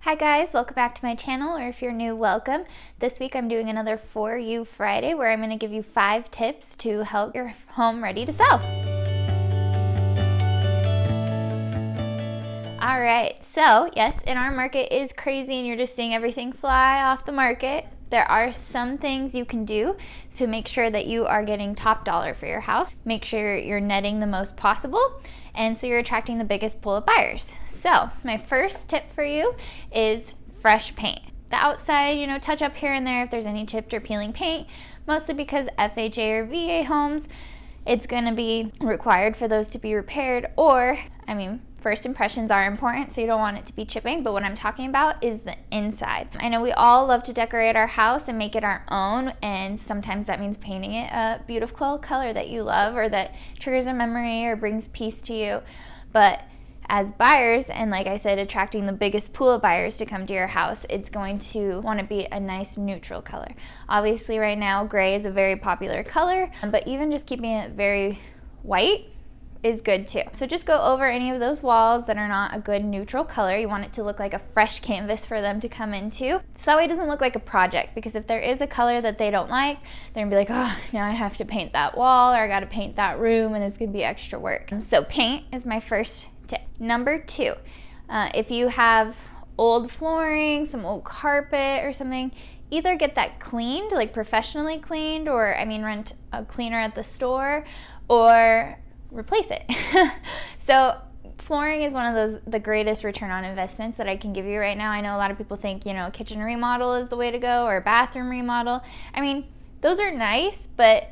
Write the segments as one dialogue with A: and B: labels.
A: Hi guys, welcome back to my channel, or if you're new, welcome. This week I'm doing another For You Friday where I'm going to give you 5 tips to help your home ready to sell. Alright, so yes, in our market is crazy and you're just seeing everything fly off the market. There are some things you can do to make sure that you are getting top dollar for your house. Make sure you're netting the most possible, and so you're attracting the biggest pool of buyers. So my first tip for you is fresh paint. The outside, touch up here and there if there's any chipped or peeling paint, mostly because FHA or VA homes, it's going to be required for those to be repaired, or, first impressions are important, so you don't want it to be chipping, but what I'm talking about is the inside. I know we all love to decorate our house and make it our own, and sometimes that means painting it a beautiful color that you love or that triggers a memory or brings peace to you. But as buyers, and like I said, attracting the biggest pool of buyers to come to your house, it's going to want to be a nice neutral color. Obviously right now, gray is a very popular color, but even just keeping it very white is good too. So just go over any of those walls that are not a good neutral color. You want it to look like a fresh canvas for them to come into, so that way it doesn't look like a project, because if there is a color that they don't like, they're gonna be like, oh, now I have to paint that wall, or I gotta paint that room, and it's gonna be extra work. So paint is my first tip. Number 2, if you have old flooring, some old carpet or something, either get that cleaned, like professionally cleaned, or rent a cleaner at the store, or replace it. So flooring is one of the greatest return on investments that I can give you right now. I know a lot of people think, a kitchen remodel is the way to go, or a bathroom remodel. Those are nice, but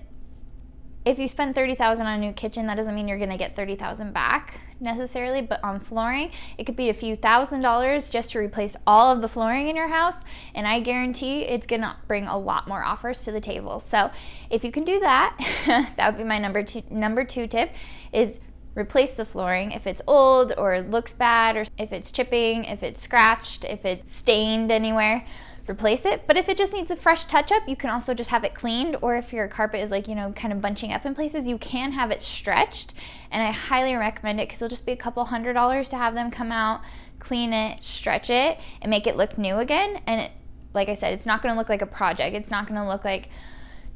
A: if you spend $30,000 on a new kitchen, that doesn't mean you're going to get $30,000 back necessarily. But on flooring, it could be a few $1,000s just to replace all of the flooring in your house, and I guarantee it's going to bring a lot more offers to the table. So if you can do that, that would be my number two tip, is replace the flooring if it's old or looks bad, or if it's chipping, if it's scratched, if it's stained anywhere. Replace it. But if it just needs a fresh touch up, you can also just have it cleaned, or if your carpet is kind of bunching up in places, you can have it stretched, and I highly recommend it, because it'll just be a couple $100s to have them come out, clean it, stretch it, and make it look new again. And like I said, it's not going to look like a project. It's not going to look like,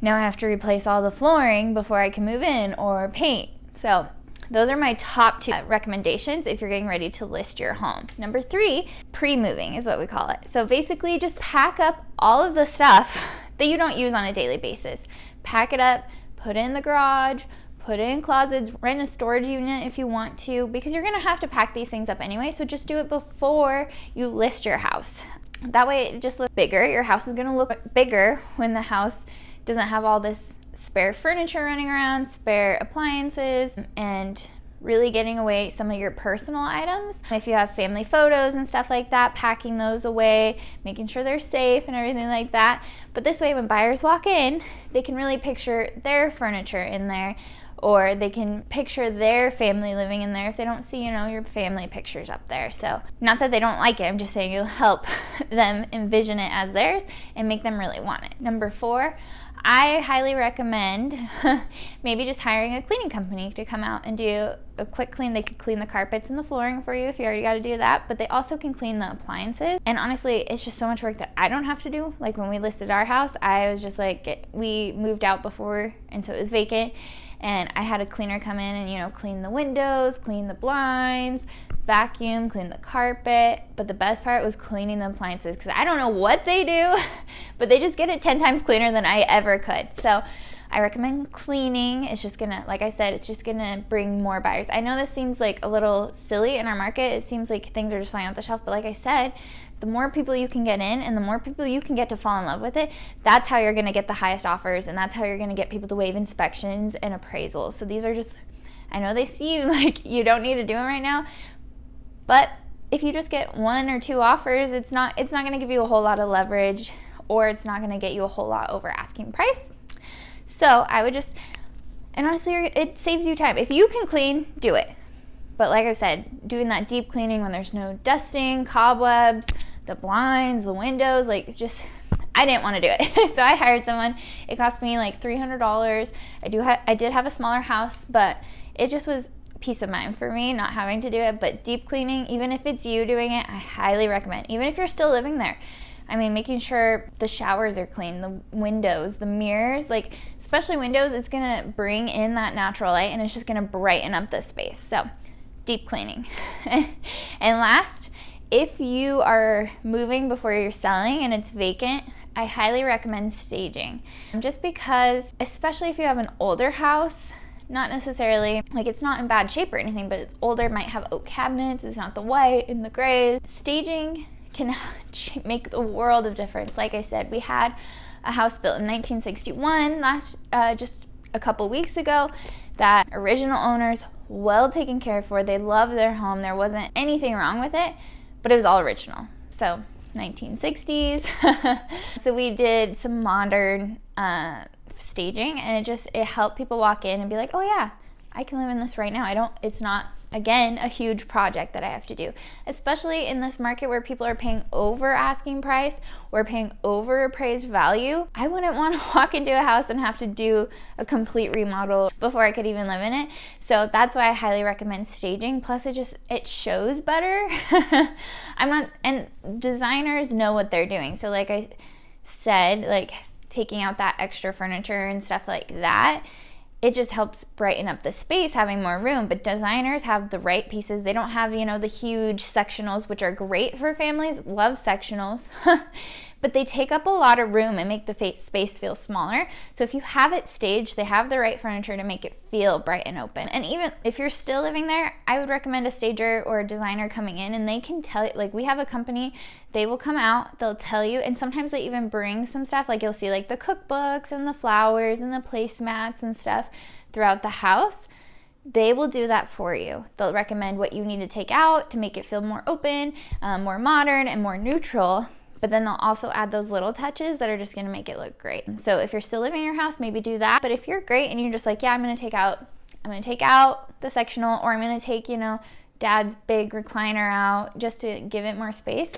A: now I have to replace all the flooring before I can move in, or paint. So those are my top 2 recommendations if you're getting ready to list your home. Number 3, pre-moving is what we call it. So basically just pack up all of the stuff that you don't use on a daily basis. Pack it up, put it in the garage, put it in closets, rent a storage unit if you want to, because you're gonna have to pack these things up anyway, so just do it before you list your house. That way it just looks bigger. Your house is gonna look bigger when the house doesn't have all this spare furniture running around, spare appliances, and really getting away some of your personal items. If you have family photos and stuff like that, packing those away, making sure they're safe and everything like that. But this way, when buyers walk in, they can really picture their furniture in there, or they can picture their family living in there if they don't see, your family pictures up there. So not that they don't like it, I'm just saying you'll help them envision it as theirs and make them really want it. Number 4, I highly recommend maybe just hiring a cleaning company to come out and do a quick clean. They could clean the carpets and the flooring for you if you already got to do that, but they also can clean the appliances. And honestly, it's just so much work that I don't have to do. Like when we listed our house, I was just like, we moved out before, and so it was vacant, and I had a cleaner come in and clean the windows, clean the blinds, vacuum, clean the carpet. But the best part was cleaning the appliances, because I don't know what they do, but they just get it 10 times cleaner than I ever could. So I recommend cleaning. It's just gonna, like I said, it's just gonna bring more buyers. I know this seems like a little silly in our market. It seems like things are just flying off the shelf, but like I said, the more people you can get in and the more people you can get to fall in love with it, that's how you're gonna get the highest offers, and that's how you're gonna get people to waive inspections and appraisals. So these are just, I know they seem like you don't need to do them right now, but if you just get 1 or 2 offers, it's not gonna give you a whole lot of leverage, or it's not gonna get you a whole lot over asking price. So I would just, and honestly, it saves you time. If you can clean, do it. But like I said, doing that deep cleaning when there's no dusting, cobwebs, the blinds, the windows, like just, I didn't want to do it. So I hired someone. It cost me like $300. I did have a smaller house, but it just was peace of mind for me not having to do it. But deep cleaning, even if it's you doing it, I highly recommend, even if you're still living there. I mean, making sure the showers are clean, the windows, the mirrors, like especially windows, it's gonna bring in that natural light and it's just gonna brighten up the space. So deep cleaning. And last, if you are moving before you're selling and it's vacant, I highly recommend staging. Just because, especially if you have an older house, not necessarily, like it's not in bad shape or anything, but it's older, might have oak cabinets, it's not the white and the gray. Staging can make the world of difference. Like I said, we had a house built in 1961 just a couple weeks ago that original owners, well taken care for. They loved their home. There wasn't anything wrong with it, but it was all original. So 1960s. So we did some modern staging, and it helped people walk in and be like, oh yeah, I can live in this right now. It's not, again, a huge project that I have to do, especially in this market where people are paying over asking price or paying over appraised value. I wouldn't want to walk into a house and have to do a complete remodel before I could even live in it. So that's why I highly recommend staging. Plus it shows better. And designers know what they're doing. So like I said, like taking out that extra furniture and stuff like that, it just helps brighten up the space, having more room. But designers have the right pieces. They don't have, the huge sectionals, which are great for families. Love sectionals. But they take up a lot of room and make the space feel smaller. So if you have it staged, they have the right furniture to make it feel bright and open. And even if you're still living there, I would recommend a stager or a designer coming in, and they can tell you, like we have a company, they will come out, they'll tell you, and sometimes they even bring some stuff, like you'll see like the cookbooks and the flowers and the placemats and stuff throughout the house. They will do that for you. They'll recommend what you need to take out to make it feel more open, more modern, and more neutral. But then they'll also add those little touches that are just gonna make it look great. So if you're still living in your house, maybe do that. But if you're great and you're just like, yeah, I'm gonna take out the sectional, or I'm gonna take, dad's big recliner out just to give it more space,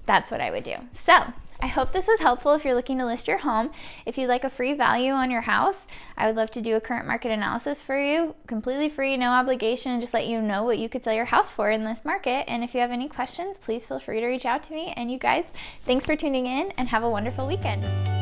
A: that's what I would do. So I hope this was helpful if you're looking to list your home. If you'd like a free value on your house, I would love to do a current market analysis for you, completely free, no obligation, and just let you know what you could sell your house for in this market. And if you have any questions, please feel free to reach out to me. And you guys, thanks for tuning in and have a wonderful weekend.